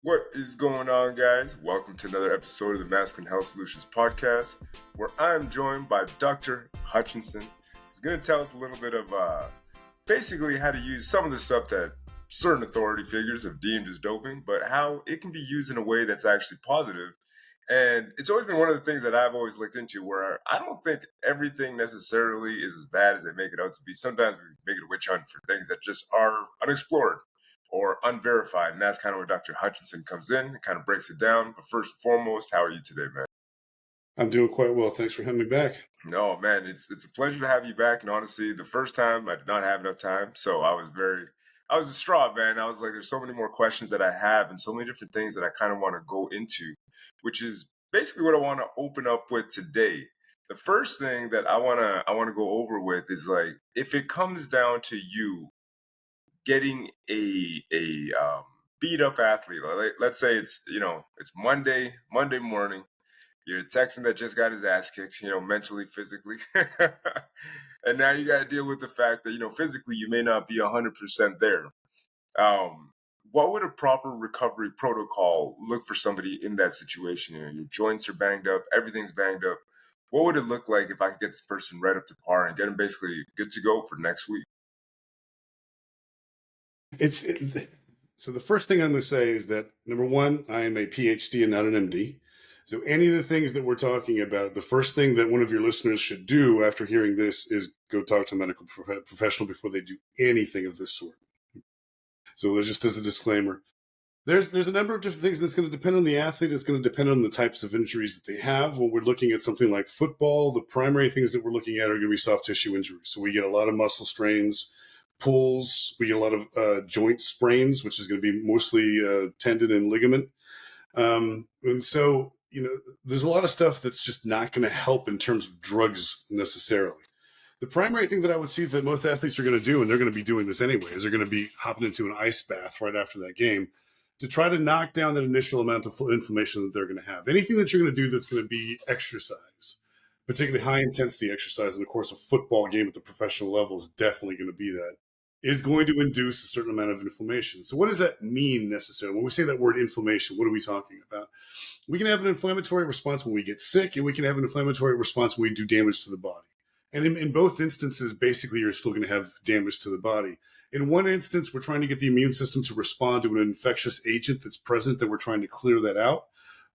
What is going on, guys? Welcome to another episode of the Masculine Health Solutions Podcast, where I am joined by Dr. Hutchison, who's going to tell us a little bit of basically how to use some of the stuff that certain authority figures have deemed as doping, but how it can be used in a way that's actually positive. And it's always been one of the things that I've always looked into where I don't think everything necessarily is as bad as they make it out to be. Sometimes we make it a witch hunt for things that just are unexplored or unverified. And that's kind of where Dr. Hutchison comes in and kind of breaks it down. But first and foremost, how are you today, man? I'm doing quite well. Thanks for having me back. No, man, it's a pleasure to have you back. And honestly, the first time I did not have enough time. So I was distraught, man. I was like, there's so many more questions that I have and so many different things that I kind of want to go into, which is basically what I want to open up with today. The first thing that I want to go over with is like if it comes down to you getting a beat up athlete. Like, let's say it's Monday morning. You're a Texan that just got his ass kicked, mentally, physically, and now you got to deal with the fact that physically you may not be 100% there. Um, what would a proper recovery protocol look for somebody in that situation? Your joints are banged up, everything's banged up. What would it look like if I could get this person right up to par and get them basically good to go for next week? So the first thing I'm going to say is that number one, I am a PhD and not an MD. So any of the things that we're talking about, the first thing that one of your listeners should do after hearing this is go talk to a medical professional before they do anything of this sort. So just as a disclaimer, there's a number of different things that's going to depend on the athlete. It's going to depend on the types of injuries that they have. When we're looking at something like football, the primary things that we're looking at are going to be soft tissue injuries. So we get a lot of muscle strains, pulls. We get a lot of joint sprains, which is going to be mostly tendon and ligament. And so, there's a lot of stuff that's just not going to help in terms of drugs necessarily. The primary thing that I would see that most athletes are going to do, and they're going to be doing this anyway, is they're going to be hopping into an ice bath right after that game to try to knock down that initial amount of inflammation that they're going to have. Anything that you're going to do that's going to be exercise, particularly high intensity exercise, and of course a football game at the professional level is definitely going to be that, is going to induce a certain amount of inflammation. So what does that mean necessarily? When we say that word inflammation, what are we talking about? We can have an inflammatory response when we get sick, and we can have an inflammatory response when we do damage to the body. And in both instances, basically, you're still going to have damage to the body. In one instance, we're trying to get the immune system to respond to an infectious agent that's present, that we're trying to clear that out.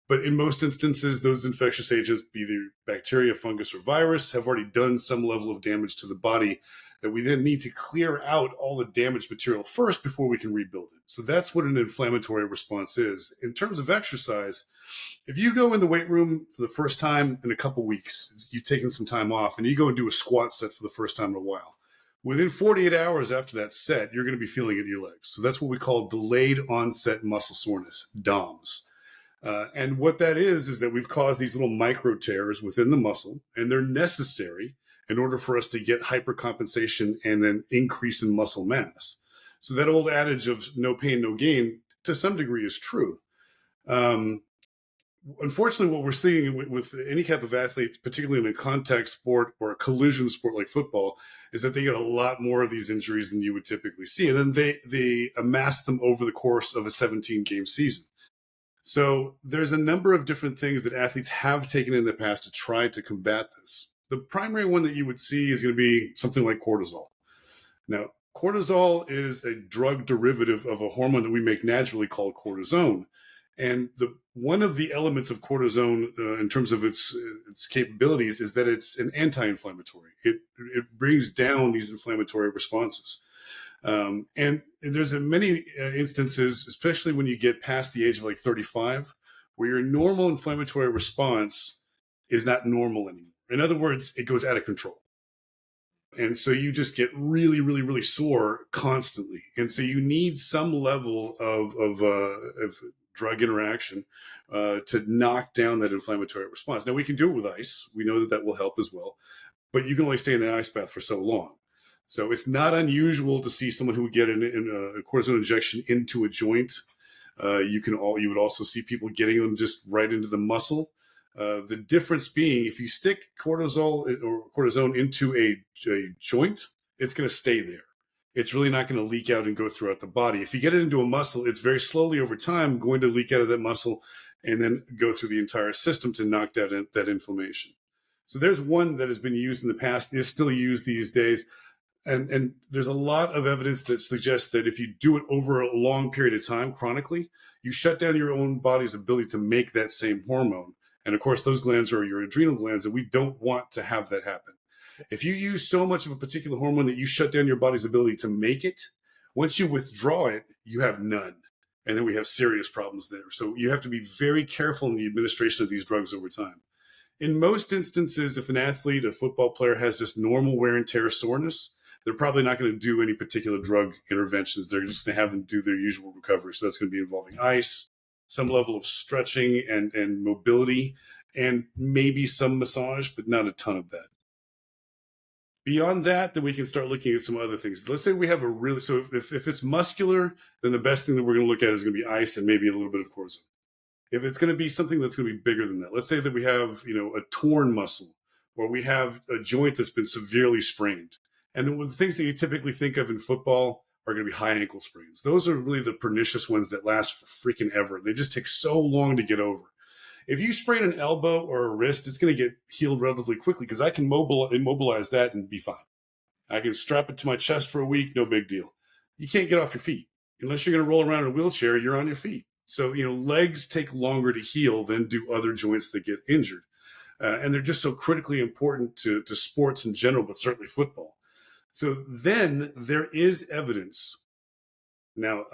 But in most instances, those infectious agents, be they bacteria, fungus, or virus, have already done some level of damage to the body that we then need to clear out all the damaged material first before we can rebuild it. So that's what an inflammatory response is. In terms of exercise, if you go in the weight room for the first time in a couple weeks, you've taken some time off, and you go and do a squat set for the first time in a while, within 48 hours after that set, you're going to be feeling it in your legs. So that's what we call delayed onset muscle soreness, DOMS. And what that is that we've caused these little micro tears within the muscle, and they're necessary in order for us to get hypercompensation and an increase in muscle mass. So that old adage of no pain, no gain, to some degree is true. Unfortunately, what we're seeing with any type of athlete, particularly in a contact sport or a collision sport like football, is that they get a lot more of these injuries than you would typically see. And then they amass them over the course of a 17-game season. So there's a number of different things that athletes have taken in the past to try to combat this. The primary one that you would see is going to be something like cortisol. Now, cortisol is a drug derivative of a hormone that we make naturally called cortisone. And one of the elements of cortisone in terms of its capabilities is that it's an anti-inflammatory. It brings down these inflammatory responses. And there's many instances, especially when you get past the age of like 35, where your normal inflammatory response is not normal anymore. In other words, it goes out of control. And so you just get really, really, really sore constantly. And so you need some level of drug interaction to knock down that inflammatory response. Now, we can do it with ice. We know that that will help as well. But you can only stay in the ice bath for so long. So it's not unusual to see someone who would get a cortisone injection into a joint. You would also see people getting them just right into the muscle. The difference being, if you stick cortisol or cortisone into a joint, it's going to stay there. it's really not going to leak out and go throughout the body. If you get it into a muscle, it's very slowly over time going to leak out of that muscle and then go through the entire system to knock down that inflammation. So there's one that has been used in the past, is still used these days. And there's a lot of evidence that suggests that if you do it over a long period of time, chronically, you shut down your own body's ability to make that same hormone. And of course, those glands are your adrenal glands, and we don't want to have that happen. If you use so much of a particular hormone that you shut down your body's ability to make it, once you withdraw it, you have none. And then we have serious problems there. So you have to be very careful in the administration of these drugs over time. In most instances, if an athlete, a football player, has just normal wear and tear soreness, they're probably not going to do any particular drug interventions. They're just going to have them do their usual recovery. So that's going to be involving ice, some level of stretching and mobility, and maybe some massage, but not a ton of that. Beyond that, then we can start looking at some other things. Let's say we have so if it's muscular, then the best thing that we're going to look at is going to be ice and maybe a little bit of cortisone. If it's going to be something that's going to be bigger than that, let's say that we have, a torn muscle, or we have a joint that's been severely sprained. And the things that you typically think of in football are going to be high ankle sprains. Those are really the pernicious ones that last for freaking ever. They just take so long to get over. If you sprain an elbow or a wrist, it's going to get healed relatively quickly because I can immobilize that and be fine. I can strap it to my chest for a week, no big deal. You can't get off your feet. Unless you're going to roll around in a wheelchair, you're on your feet. So, legs take longer to heal than do other joints that get injured. And they're just so critically important to sports in general, but certainly football. So then there is evidence. Now,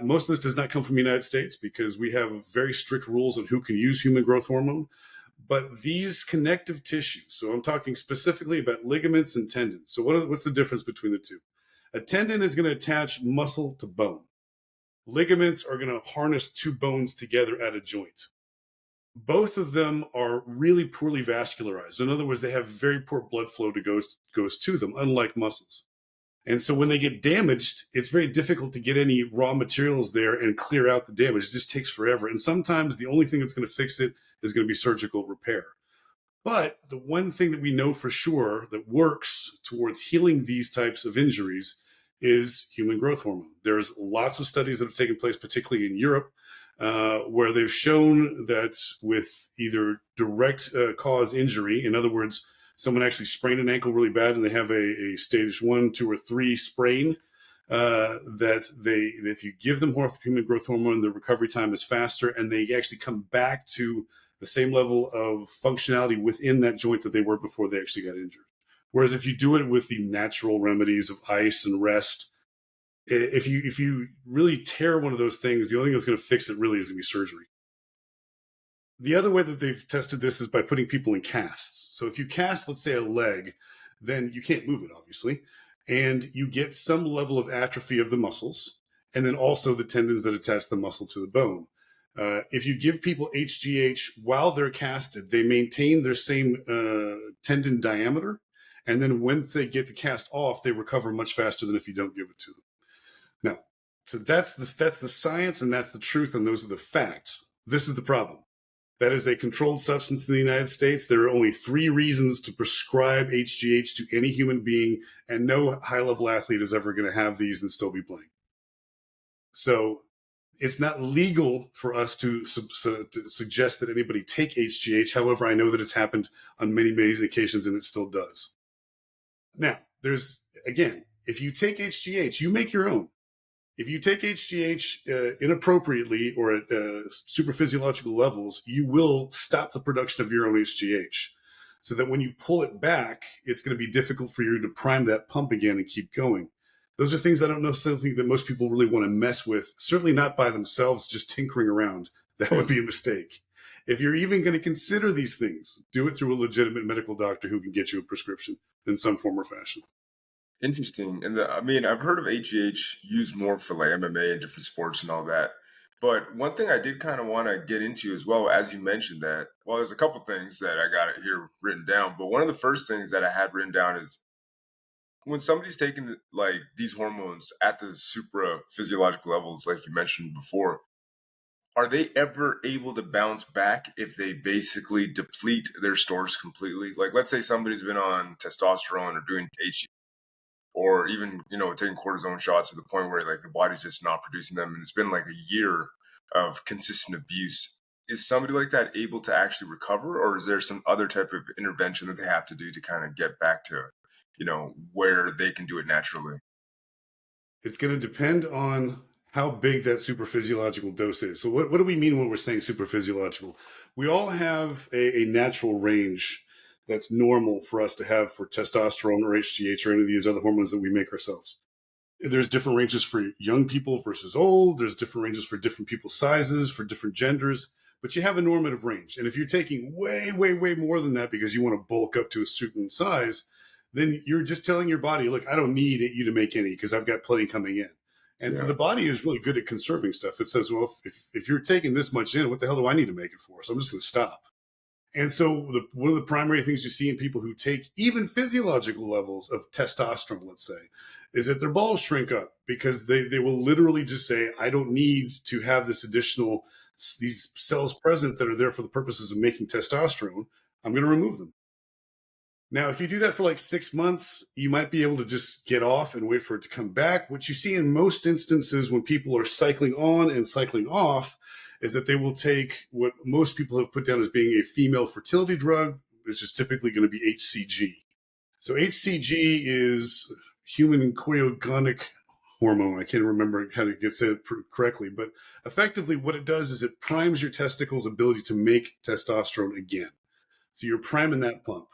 most of this does not come from the United States because we have very strict rules on who can use human growth hormone. But these connective tissues, so I'm talking specifically about ligaments and tendons. So what's the difference between the two? A tendon is going to attach muscle to bone. Ligaments are going to harness two bones together at a joint. Both of them are really poorly vascularized. In other words, they have very poor blood flow that goes to them, unlike muscles. And so when they get damaged, it's very difficult to get any raw materials there and clear out the damage. It just takes forever. And sometimes the only thing that's going to fix it is going to be surgical repair. But the one thing that we know for sure that works towards healing these types of injuries is human growth hormone. There's lots of studies that have taken place, particularly in Europe, where they've shown that with either direct cause injury, in other words, someone actually sprained an ankle really bad and they have a stage 1, 2, or 3 sprain, that if you give them human growth hormone, the recovery time is faster and they actually come back to the same level of functionality within that joint that they were before they actually got injured. Whereas if you do it with the natural remedies of ice and rest, if you really tear one of those things, the only thing that's going to fix it really is going to be surgery. The other way that they've tested this is by putting people in casts. So if you cast, let's say, a leg, then you can't move it, obviously, and you get some level of atrophy of the muscles, and then also the tendons that attach the muscle to the bone. If you give people HGH while they're casted, they maintain their same tendon diameter, and then when they get the cast off, they recover much faster than if you don't give it to them. Now, so that's the science, and that's the truth, and those are the facts. This is the problem. That is a controlled substance in the United States. There are only 3 reasons to prescribe HGH to any human being, and no high-level athlete is ever going to have these and still be playing. So it's not legal for us to suggest that anybody take HGH. However, I know that it's happened on many, many occasions, and it still does. Now, if you take HGH, you make your own. If you take HGH inappropriately or at super physiological levels, you will stop the production of your own HGH. So that when you pull it back, it's going to be difficult for you to prime that pump again and keep going. Those are things I don't necessarily think that most people really want to mess with, certainly not by themselves, just tinkering around. That would be a mistake. If you're even going to consider these things, do it through a legitimate medical doctor who can get you a prescription in some form or fashion. Interesting. And I've heard of HGH used more for like MMA and different sports and all that. But one thing I did kind of want to get into as well, as you mentioned that, well, there's a couple things that I got it here written down. But one of the first things that I had written down is when somebody's taking like these hormones at the supra physiological levels, like you mentioned before, are they ever able to bounce back if they basically deplete their stores completely? Like, let's say somebody's been on testosterone or doing HGH or even, taking cortisone shots to the point where like the body's just not producing them, and it's been like a year of consistent abuse. Is somebody like that able to actually recover, or is there some other type of intervention that they have to do to kind of get back to, where they can do it naturally? It's going to depend on how big that superphysiological dose is. So, what do we mean when we're saying superphysiological? We all have a natural range that's normal for us to have for testosterone or HGH or any of these other hormones that we make ourselves. There's different ranges for young people versus old. There's different ranges for different people's sizes, for different genders, but you have a normative range. And if you're taking way, way, way more than that because you want to bulk up to a certain size, then you're just telling your body, look, I don't need you to make any because I've got plenty coming in. And so Yeah. the body is really good at conserving stuff. It says, well, if you're taking this much in, what the hell do I need to make it for? So I'm just going to stop. And so one of the primary things you see in people who take even physiological levels of testosterone, let's say, is that their balls shrink up because they will literally just say, I don't need to have this additional, these cells present that are there for the purposes of making testosterone. I'm going to remove them. Now, if you do that for like 6 months, you might be able to just get off and wait for it to come back. What you see in most instances when people are cycling on and cycling off is that they will take what most people have put down as being a female fertility drug, which is typically going to be HCG. So HCG is human chorionic hormone. I can't remember how to get said correctly, but effectively what it does is it primes your testicles' ability to make testosterone again. So you're priming that pump.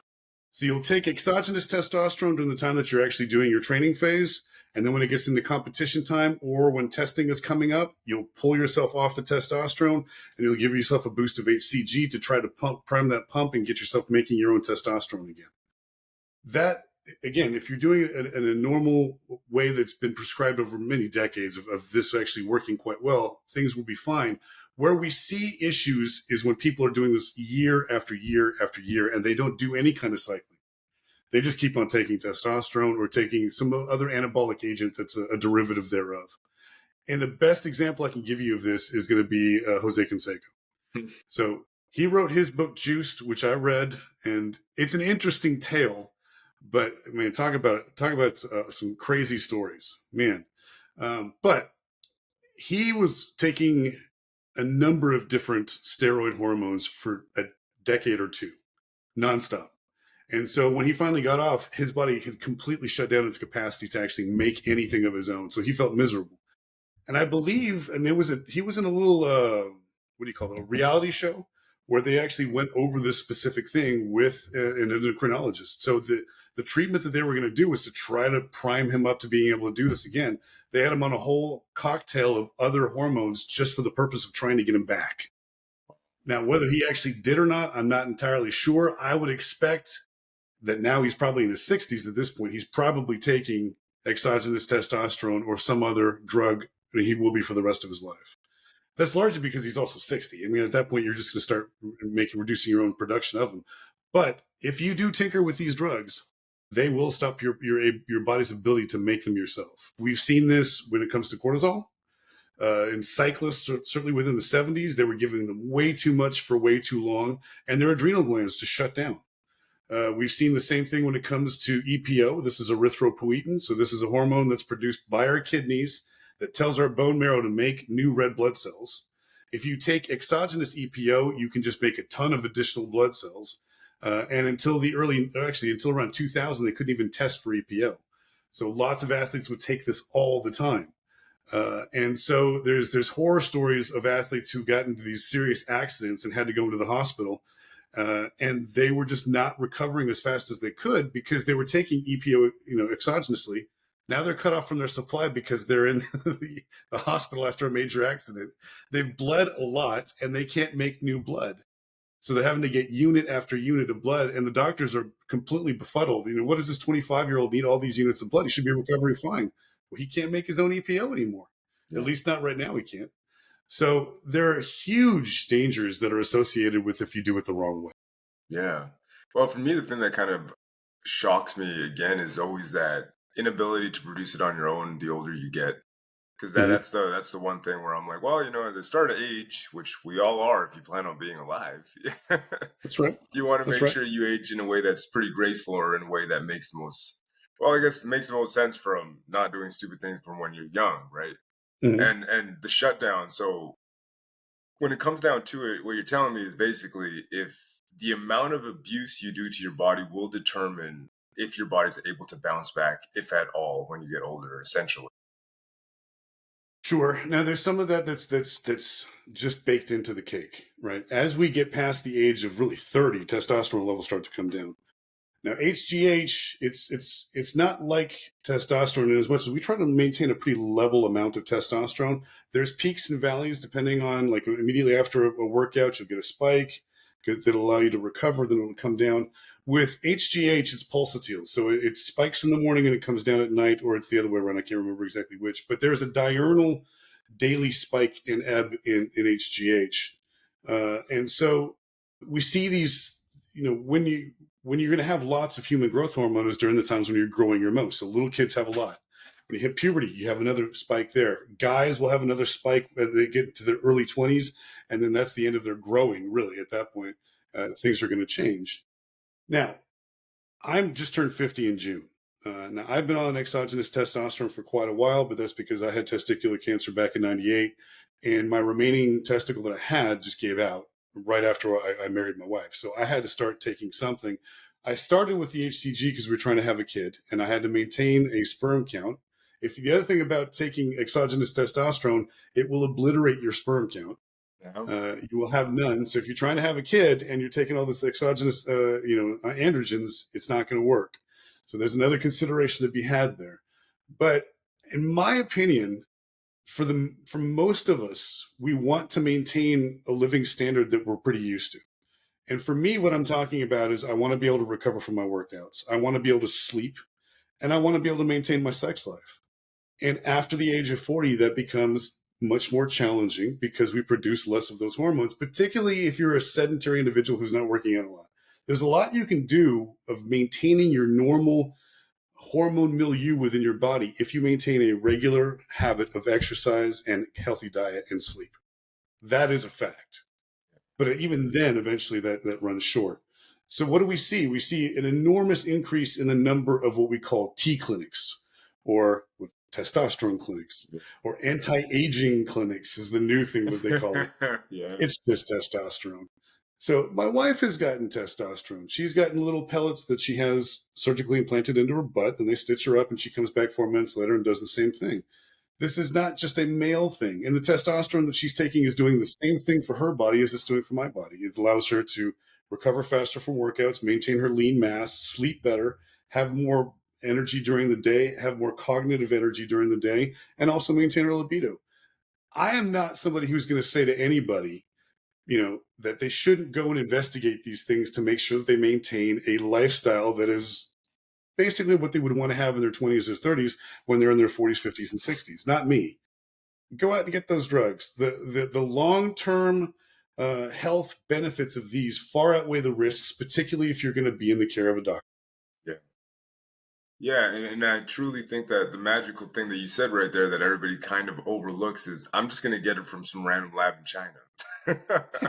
So you'll take exogenous testosterone during the time that you're actually doing your training phase. And then when it gets into competition time or when testing is coming up, you'll pull yourself off the testosterone and you'll give yourself a boost of HCG to try to prime that pump and get yourself making your own testosterone again. That, again, if you're doing it in a normal way that's been prescribed over many decades of this actually working quite well, things will be fine. Where we see issues is when people are doing this year after year after year and they don't do any kind of cycling. They just keep on taking testosterone or taking some other anabolic agent that's a derivative thereof. And the best example I can give you of this is going to be Jose Canseco. So he wrote his book Juiced, which I read, and it's an interesting tale. But I mean, talk about some crazy stories, man. But he was taking a number of different steroid hormones for a decade or two, nonstop. And so when he finally got off, his body had completely shut down its capacity to actually make anything of his own. So he felt miserable. And I believe, and he was in a little, what do you call it, a reality show where they actually went over this specific thing with an endocrinologist. So the treatment that they were going to do was to try to prime him up to being able to do this again. They had him on a whole cocktail of other hormones just for the purpose of trying to get him back. Now, whether he actually did or not, I'm not entirely sure. I would expect that now he's probably in his 60s at this point. He's probably taking exogenous testosterone or some other drug that he will be for the rest of his life. That's largely because he's also 60. I mean, at that point, you're just going to start reducing your own production of them. But if you do tinker with these drugs, they will stop your body's ability to make them yourself. We've seen this when it comes to cortisol. In cyclists, certainly within the 70s, they were giving them way too much for way too long, and their adrenal glands just shut down. We've seen the same thing when it comes to EPO. This is erythropoietin. So this is a hormone that's produced by our kidneys that tells our bone marrow to make new red blood cells. If you take exogenous EPO, you can just make a ton of additional blood cells. And until around 2000, they couldn't even test for EPO. So lots of athletes would take this all the time. And so there's horror stories of athletes who got into these serious accidents and had to go into the hospital. And they were just not recovering as fast as they could because they were taking EPO, exogenously. Now they're cut off from their supply because they're in the hospital after a major accident. They've bled a lot and they can't make new blood. So they're having to get unit after unit of blood, and the doctors are completely befuddled. What does this 25-year-old need all these units of blood? He should be recovering fine. Well, he can't make his own EPO anymore. Yeah. At least not right now, he can't. So there are huge dangers that are associated with if you do it the wrong way. Yeah. Well, for me, the thing that kind of shocks me again is always that inability to produce it on your own the older you get. Because that's the one thing where I'm like, well, as I start to age, which we all are if you plan on being alive. That's right. You want to make sure you age in a way that's pretty graceful or in a way that makes the Well, I guess it makes the most sense from not doing stupid things from when you're young, right? Mhm. And the shutdown. So when it comes down to it, what you're telling me is basically if the amount of abuse you do to your body will determine if your body's able to bounce back, if at all, when you get older, essentially. Sure. Now there's some of that that's just baked into the cake, right? As we get past the age of really 30, testosterone levels start to come down. Now HGH, it's not like testosterone in as much as we try to maintain a pretty level amount of testosterone. There's peaks and valleys depending on, like, immediately after a workout, you'll get a spike that'll allow you to recover, then it'll come down. With HGH, it's pulsatile, so it spikes in the morning and it comes down at night, or it's the other way around. I can't remember exactly which, but there's a diurnal daily spike and ebb in HGH, and so we see these. When you're going to have lots of human growth hormone is during the times when you're growing your most. So little kids have a lot. When you hit puberty, you have another spike there. Guys will have another spike as they get into their early 20s, and then that's the end of their growing, really. At that point, things are going to change. Now, I'm just turned 50 in June. Now, I've been on exogenous testosterone for quite a while, but that's because I had testicular cancer back in 98, and my remaining testicle that I had just gave out right after I married my wife. So I had to start taking something. I started with the HCG because we were trying to have a kid, and I had to maintain a sperm count. If the other thing about taking exogenous testosterone, it will obliterate your sperm count. Yeah. You will have none. So if you're trying to have a kid and you're taking all this exogenous, androgens, it's not going to work. So there's another consideration to be had there. But in my opinion, for most of us, we want to maintain a living standard that we're pretty used to. And for me, what I'm talking about is I want to be able to recover from my workouts. I want to be able to sleep, and I want to be able to maintain my sex life. And after the age of 40, that becomes much more challenging because we produce less of those hormones, particularly if you're a sedentary individual who's not working out a lot. There's a lot you can do of maintaining your normal hormone milieu within your body if you maintain a regular habit of exercise and healthy diet and sleep. That is a fact. But even then, eventually that runs short. So what do we see? We see an enormous increase in the number of what we call T clinics, or testosterone clinics, or anti-aging clinics is the new thing that they call it. Yeah. It's just testosterone. So my wife has gotten testosterone. She's gotten little pellets that she has surgically implanted into her butt, and they stitch her up, and she comes back 4 months later and does the same thing. This is not just a male thing. And the testosterone that she's taking is doing the same thing for her body as it's doing for my body. It allows her to recover faster from workouts, maintain her lean mass, sleep better, have more energy during the day, have more cognitive energy during the day, and also maintain her libido. I am not somebody who's going to say to anybody, that they shouldn't go and investigate these things to make sure that they maintain a lifestyle that is basically what they would want to have in their 20s or 30s when they're in their 40s, 50s, and 60s. Not me. Go out and get those drugs. The long-term health benefits of these far outweigh the risks, particularly if you're going to be in the care of a doctor. Yeah. Yeah, and I truly think that the magical thing that you said right there that everybody kind of overlooks is I'm just going to get it from some random lab in China.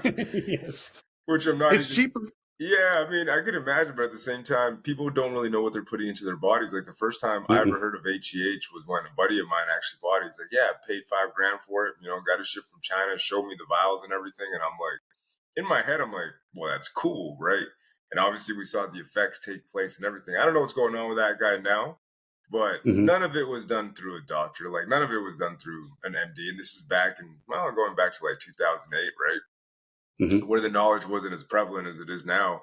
Yes. Which I'm not It's even. cheaper. Yeah, I mean, I could imagine, but at the same time, people don't really know what they're putting into their bodies. Like the first time I ever Mm-mm. heard of HEH was when a buddy of mine actually bought it. He's like, "Yeah, I paid $5 grand for it. Got it shipped from China, showed me the vials and everything." And I'm like, in my head, I'm like, "Well, that's cool, right?" And obviously, we saw the effects take place and everything. I don't know what's going on with that guy now, but Mm-hmm. none of it was done through a doctor. Like none of it was done through an MD. And this is back in, well, going back to like 2008, right? Mm-hmm. Where the knowledge wasn't as prevalent as it is now.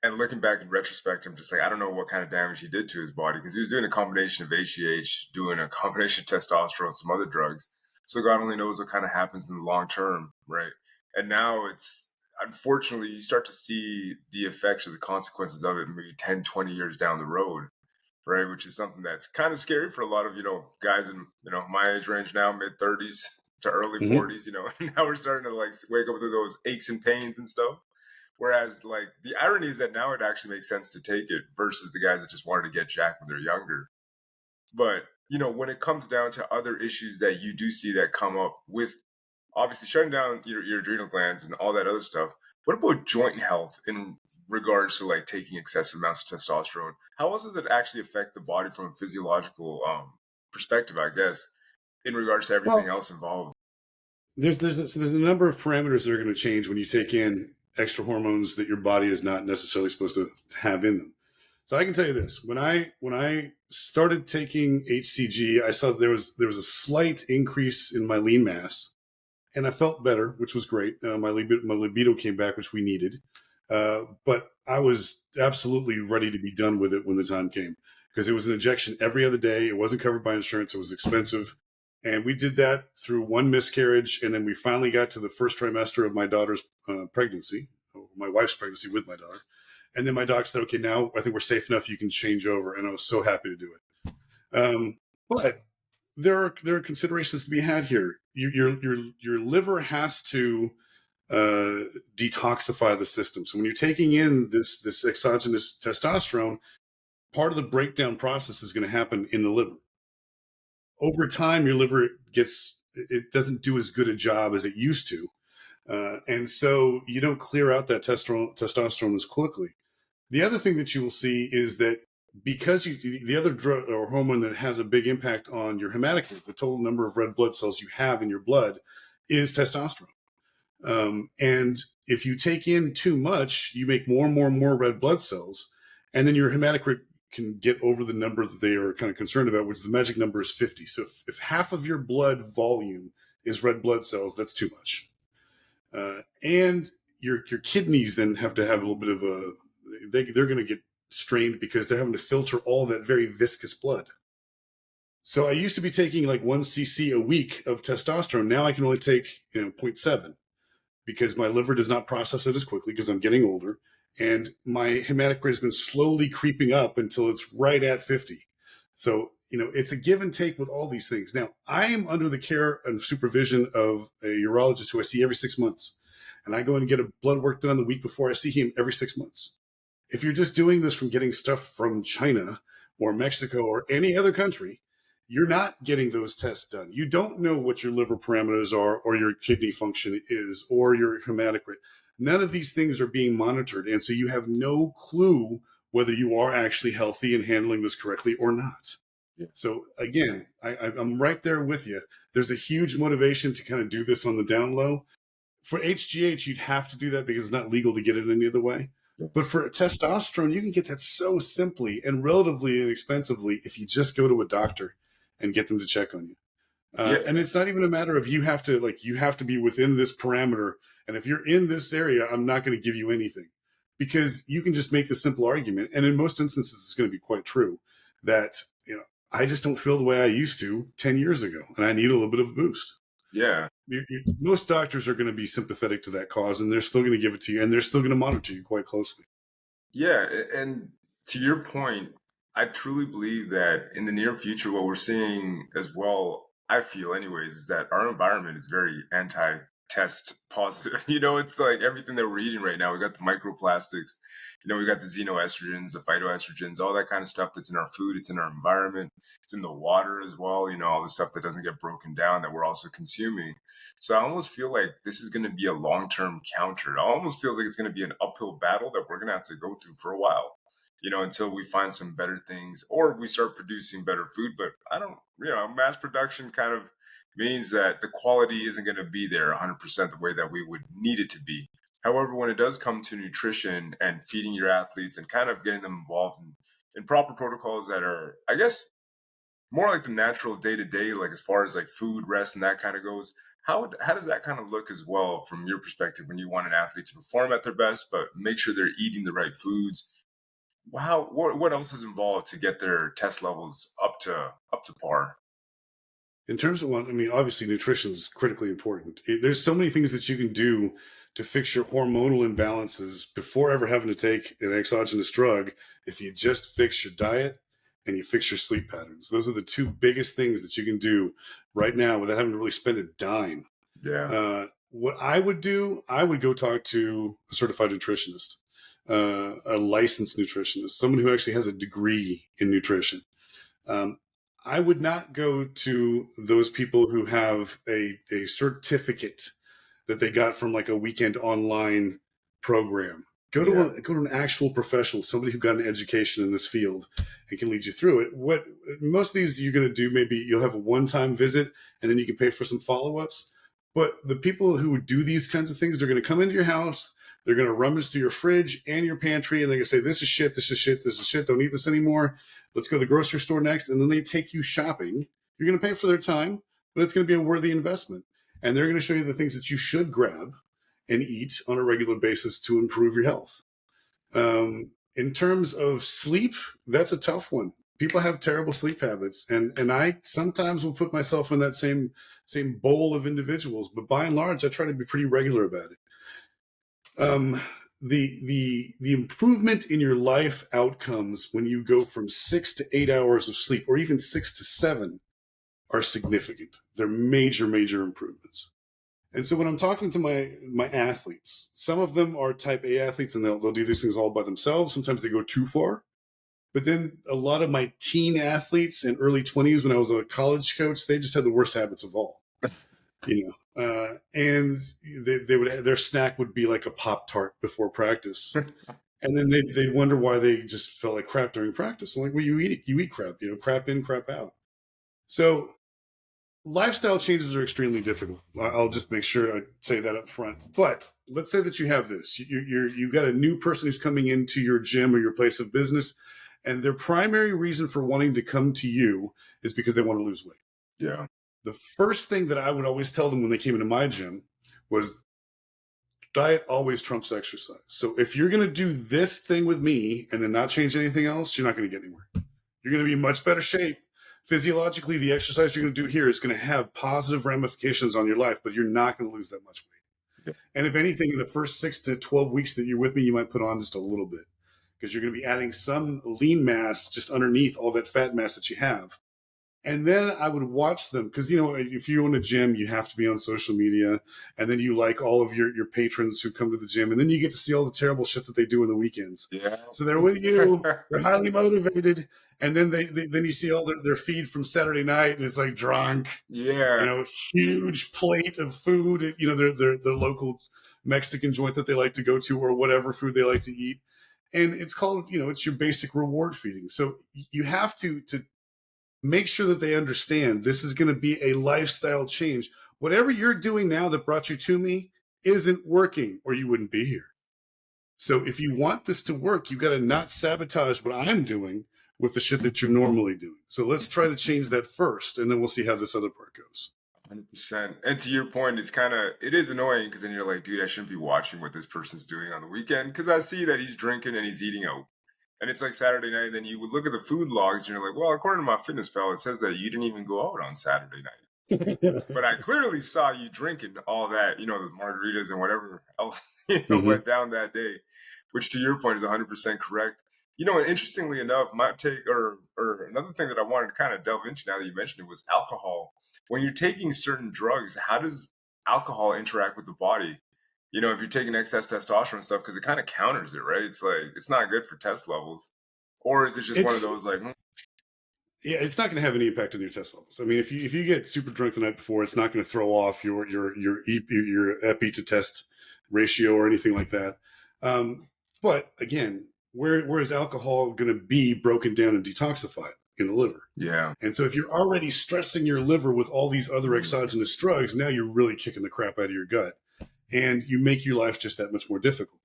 And looking back in retrospect, I'm just like, I don't know what kind of damage he did to his body because he was doing a combination of HGH, doing a combination of testosterone, some other drugs. So God only knows what kind of happens in the long term, right? And now it's, unfortunately, you start to see the effects or the consequences of it maybe 10, 20 years down the road, right? Which is something that's kind of scary for a lot of, guys in, my age range now, mid 30s to early Mm-hmm. 40s, now we're starting to like wake up with those aches and pains and stuff. Whereas, like, the irony is that now it actually makes sense to take it versus the guys that just wanted to get jacked when they're younger. But, when it comes down to other issues that you do see that come up with obviously shutting down your adrenal glands and all that other stuff, what about joint health? And regards to like taking excessive amounts of testosterone, how else does it actually affect the body from a physiological perspective, I guess, in regards to everything Well, else involved? there's a number of parameters that are going to change when you take in extra hormones that your body is not necessarily supposed to have in them. So I can tell you this: when I started taking HCG, I saw that there was a slight increase in my lean mass, and I felt better, which was great. My libido came back, which we needed. But I was absolutely ready to be done with it when the time came, because it was an injection every other day. It wasn't covered by insurance. It was expensive. And we did that through one miscarriage. And then we finally got to the first trimester of my daughter's pregnancy, my wife's pregnancy with my daughter. And then my doc said, okay, now I think we're safe enough. You can change over. And I was so happy to do it. But there are considerations to be had here. Your liver has to detoxify the system. So when you're taking in this exogenous testosterone, part of the breakdown process is going to happen in the liver. Over time, your liver it doesn't do as good a job as it used to, and so you don't clear out that testosterone as quickly. The other thing that you will see is that because the other drug or hormone that has a big impact on your hematocrit, the total number of red blood cells you have in your blood, is testosterone. And if you take in too much, you make more and more and more red blood cells, and then your hematocrit can get over the number that they are kind of concerned about, which the magic number is 50. So if half of your blood volume is red blood cells, that's too much. And your kidneys then have to have a little bit of they're going to get strained because they're having to filter all that very viscous blood. So I used to be taking like 1 cc a week of testosterone. Now I can only take 0.7 because my liver does not process it as quickly because I'm getting older. And my hematocrit has been slowly creeping up until it's right at 50. So, it's a give and take with all these things. Now, I am under the care and supervision of a urologist who I see every 6 months. And I go in and get a blood work done the week before I see him every 6 months. If you're just doing this from getting stuff from China or Mexico or any other country, you're not getting those tests done. You don't know what your liver parameters are or your kidney function is or your hematocrit. None of these things are being monitored. And so you have no clue whether you are actually healthy and handling this correctly or not. Yeah. So again, I'm right there with you. There's a huge motivation to kind of do this on the down low. For HGH, you'd have to do that because it's not legal to get it any other way. But for testosterone, you can get that so simply and relatively inexpensively if you just go to a doctor and get them to check on you. Yeah. And it's not even a matter of you have to be within this parameter. And if you're in this area, I'm not going to give you anything, because you can just make the simple argument. And in most instances, it's going to be quite true that, I just don't feel the way I used to 10 years ago. And I need a little bit of a boost. Yeah. Most doctors are going to be sympathetic to that cause, and they're still going to give it to you, and they're still going to monitor you quite closely. Yeah. And to your point, I truly believe that in the near future, what we're seeing as well, I feel anyways, is that our environment is very anti-test positive. It's like everything that we're eating right now. We got the microplastics, we got the xenoestrogens, the phytoestrogens, all that kind of stuff that's in our food. It's in our environment. It's in the water as well. All the stuff that doesn't get broken down that we're also consuming. So I almost feel like this is going to be a long-term counter. It almost feels like it's going to be an uphill battle that we're going to have to go through for a while, until we find some better things or we start producing better food. But I don't, mass production kind of means that the quality isn't going to be there 100% the way that we would need it to be. However, when it does come to nutrition and feeding your athletes and kind of getting them involved in proper protocols that are, I guess, more like the natural day to day, like as far as like food, rest, and that kind of goes, how does that kind of look as well from your perspective when you want an athlete to perform at their best, but make sure they're eating the right foods? What else is involved to get their test levels up to par? In terms of one, obviously nutrition is critically important. There's so many things that you can do to fix your hormonal imbalances before ever having to take an exogenous drug. If you just fix your diet and you fix your sleep patterns, those are the two biggest things that you can do right now without having to really spend a dime. Yeah. What I would do, I would go talk to a certified nutritionist, a licensed nutritionist, someone who actually has a degree in nutrition. I would not go to those people who have a certificate that they got from like a weekend online program. Yeah. Go to an actual professional, somebody who got an education in this field and can lead you through it. What most of these you're going to do, maybe you'll have a one-time visit and then you can pay for some follow-ups. But the people who do these kinds of things, they're going to come into your house, they're going to rummage through your fridge and your pantry, and they're going to say, "This is shit. This is shit. This is shit. Don't eat this anymore. Let's go to the grocery store next." And then they take you shopping. You're going to pay for their time, but it's going to be a worthy investment. And they're going to show you the things that you should grab and eat on a regular basis to improve your health. In terms of sleep, that's a tough one. People have terrible sleep habits, and I sometimes will put myself in that same bowl of individuals. But by and large, I try to be pretty regular about it. The improvement in your life outcomes when you go from 6 to 8 hours of sleep, or even 6 to 7, are significant. They're major improvements. And so when I'm talking to my athletes, some of them are type A athletes and they'll do these things all by themselves. Sometimes they go too far. But then a lot of my teen athletes in early 20s, when I was a college coach, they just had the worst habits of all. And they would, their snack would be like a Pop-Tart before practice. And then they'd wonder why they just felt like crap during practice. I'm like, well, you eat crap, crap in, crap out. So lifestyle changes are extremely difficult. I'll just make sure I say that up front. But let's say that you have this. You've got a new person who's coming into your gym or your place of business, and their primary reason for wanting to come to you is because they want to lose weight. Yeah. The first thing that I would always tell them when they came into my gym was diet always trumps exercise. So if you're going to do this thing with me and then not change anything else, you're not going to get anywhere. You're going to be in much better shape. Physiologically, the exercise you're going to do here is going to have positive ramifications on your life, but you're not going to lose that much weight. Yeah. And if anything, in the first 6 to 12 weeks that you're with me, you might put on just a little bit because you're going to be adding some lean mass just underneath all that fat mass that you have. And then I would watch them because, if you own a gym, you have to be on social media. And then you like all of your patrons who come to the gym. And then you get to see all the terrible shit that they do in the weekends. Yeah. So they're with you. They're highly motivated. And then then you see all their feed from Saturday night. And it's like drunk. Yeah. Huge plate of food at, their local Mexican joint that they like to go to or whatever food they like to eat. And it's called, it's your basic reward feeding. So you have to make sure that they understand this is going to be a lifestyle change. Whatever you're doing now that brought you to me isn't working or you wouldn't be here. So if you want this to work, you've got to not sabotage what I'm doing with the shit that you're normally doing. So let's try to change that first, and then we'll see how this other part goes. 100%. And to your point, it is annoying because then you're like, dude, I shouldn't be watching what this person's doing on the weekend because I see that he's drinking and he's eating out. And it's like Saturday night, and then you would look at the food logs and you're like, well, according to my fitness pal, it says that you didn't even go out on Saturday night. But I clearly saw you drinking all that, the margaritas and whatever else went down that day, which to your point is 100% correct. And interestingly enough, my take or another thing that I wanted to kind of delve into now that you mentioned it was alcohol. When you're taking certain drugs, how does alcohol interact with the body? If you're taking excess testosterone stuff, because it kind of counters it, right? It's like, it's not good for test levels. Or is it just one of those like... Yeah, it's not going to have any impact on your test levels. I mean, if you get super drunk the night before, it's not going to throw off your epi to test ratio or anything like that. But again, where is alcohol going to be broken down and detoxified? In the liver. Yeah. And so if you're already stressing your liver with all these other exogenous drugs, now you're really kicking the crap out of your gut. And you make your life just that much more difficult.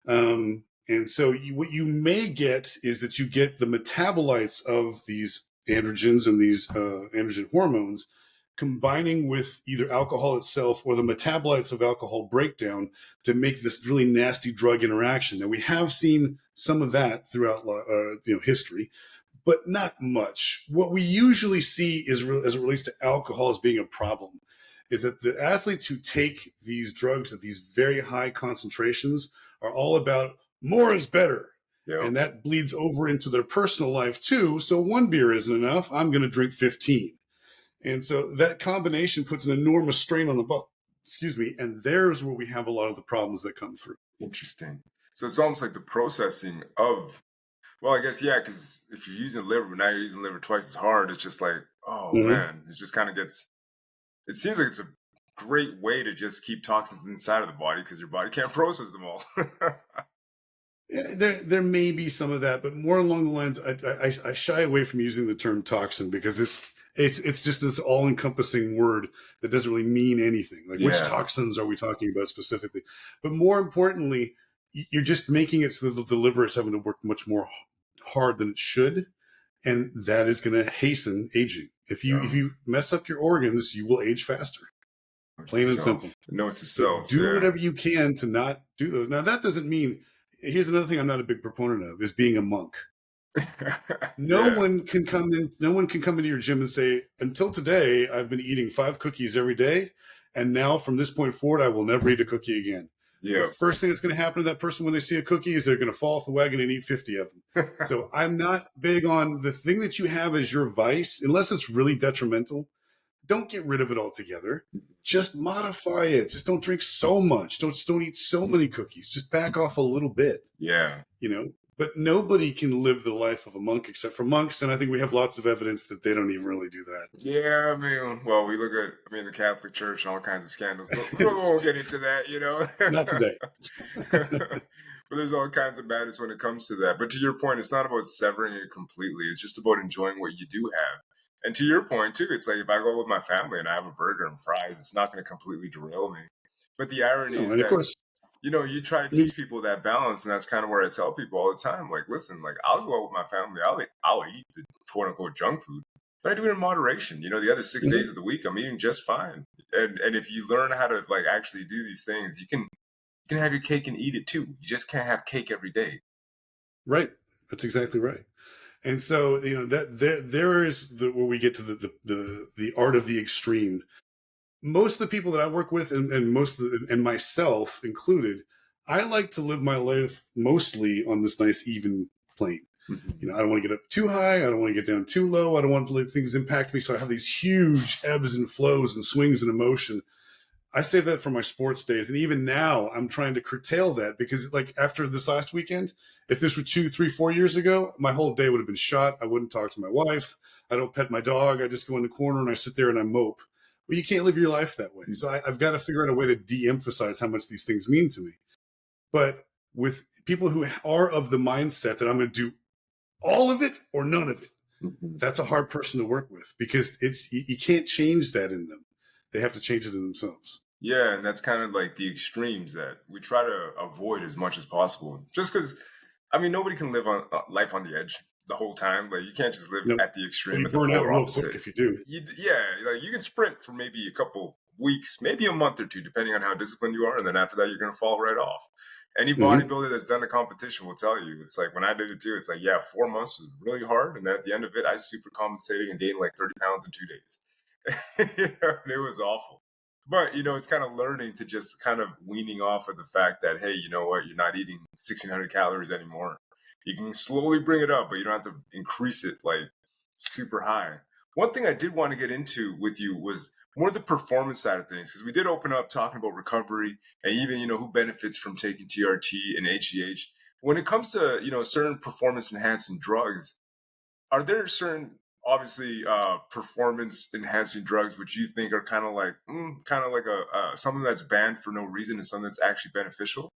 And so what you may get is that you get the metabolites of these androgens and these androgen hormones combining with either alcohol itself or the metabolites of alcohol breakdown to make this really nasty drug interaction. Now, we have seen some of that throughout history, but not much. What we usually see is, as it relates to alcohol as being a problem, is that the athletes who take these drugs at these very high concentrations are all about more is better. Yep. And that bleeds over into their personal life too. So one beer isn't enough. I'm going to drink 15. And so that combination puts an enormous strain on the body. Excuse me. And there's where we have a lot of the problems that come through. Interesting. So it's almost like the processing of, well, I guess, yeah, because if you're using liver, but now you're using liver twice as hard, it's just like, oh, man, it just kind of gets... It seems like it's a great way to just keep toxins inside of the body because your body can't process them all. Yeah, there may be some of that, but more along the lines, I shy away from using the term toxin because it's just this all encompassing word that doesn't really mean anything. Like, which Yeah, toxins are we talking about specifically? But more importantly, you're just making it so that the liver is having to work much more hard than it should, and that is going to hasten aging. If um, you mess up your organs, you will age faster, note to plain and self. simple. Note to So self. do Yeah. whatever you can to not do those. Now that doesn't mean. Here's another thing I'm not a big proponent of is being a monk. No Yeah. one can come in. No one can come into your gym and say, "Until today, I've been eating 5 cookies every day, and now from this point forward, I will never eat a cookie again." The Yeah. first thing that's going to happen to that person when they see a cookie is they're going to fall off the wagon and eat 50 of them. So I'm not big on the thing that you have as your vice, unless it's really detrimental. Don't get rid of it altogether. Just modify it. Just don't drink so much. Don't eat so many cookies. Just back off a little bit, Yeah. you know. But nobody can live the life of a monk except for monks, and I think we have lots of evidence that they don't even really do Yeah, I mean, well, we look at, I mean, the Catholic Church and all kinds of scandals, but we won't that. get into that, you know. Not today. But there's all kinds of madness when it comes to that. But to your point, it's not about severing it completely. It's just about enjoying what you do have. And to your point too, it's like if I go with my family and I have a burger and fries, it's not going to completely derail me. But the irony No, is and of that course, you try to I mean, teach people that balance, and that's kind of where I tell people all the time, like, listen, like I'll go out with my family, I'll eat the quote unquote junk food, but I do it in moderation. The other 6 days mhm, of the week, I'm eating just fine. And if you learn how to like actually do these things, you can have your cake and eat it too. You just can't have cake every day. right. That's exactly right. And so, that there is where we get to the art of the extreme. Most of the people that I work with, and and myself included, I like to live my life mostly on this nice even plane. Mhm. I don't want to get up too high. I don't want to get down too low. I don't want to let things impact me. So I have these huge ebbs and flows and swings in emotion. I save that for my sports days. And even now, I'm trying to curtail that because, like, after this last weekend, if this were 2, 3, 4 years ago, my whole day would have been shot. I wouldn't talk to my wife. I don't pet my dog. I just go in the corner and I sit there and I mope. Well, you can't live your life that way. So I've got to figure out a way to de emphasize how much these things mean to me. But with people who are of the mindset that I'm going to do all of it or none of it, Mhm. that's a hard person to work with because you can't change that in them. They have to change it in themselves. Yeah, and that's kind of like the extremes that we try to avoid as much as possible. Just because, I mean, nobody can live on life on the edge the whole time. Like you can't just live Nope. at the Well, extreme you at the burn out polar real quick opposite. if you do. Yeah, like you can sprint for maybe a couple weeks, maybe a month or two, depending on how disciplined you are, and then after that, you're gonna fall right off. Any Hmm. bodybuilder that's done a competition will tell you. It's like when I did it too. It's like, yeah, 4 months was really hard, and then at the end of it, I super compensated and gained like 30 pounds in 2 days. And it was awful. But it's kind of learning to just kind of weaning off of the fact that, hey, you know what, you're not eating 1,600 calories anymore. You can slowly bring it up, but you don't have to increase it like super high. One thing I did want to get into with you was more the performance side of things, because we did open up talking about recovery and even, who benefits from taking TRT and HGH. When it comes to, certain performance enhancing drugs, are there certain obviously performance enhancing drugs which you think are kind of like a something that's banned for no reason and something that's actually beneficial?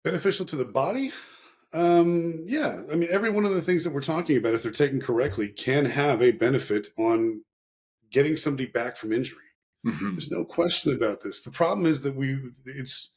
Beneficial to the body? Yeah. I mean, every one of the things that we're talking about, if they're taken correctly, can have a benefit on getting somebody back from injury. There's Hmm. no question about this. The problem is that it's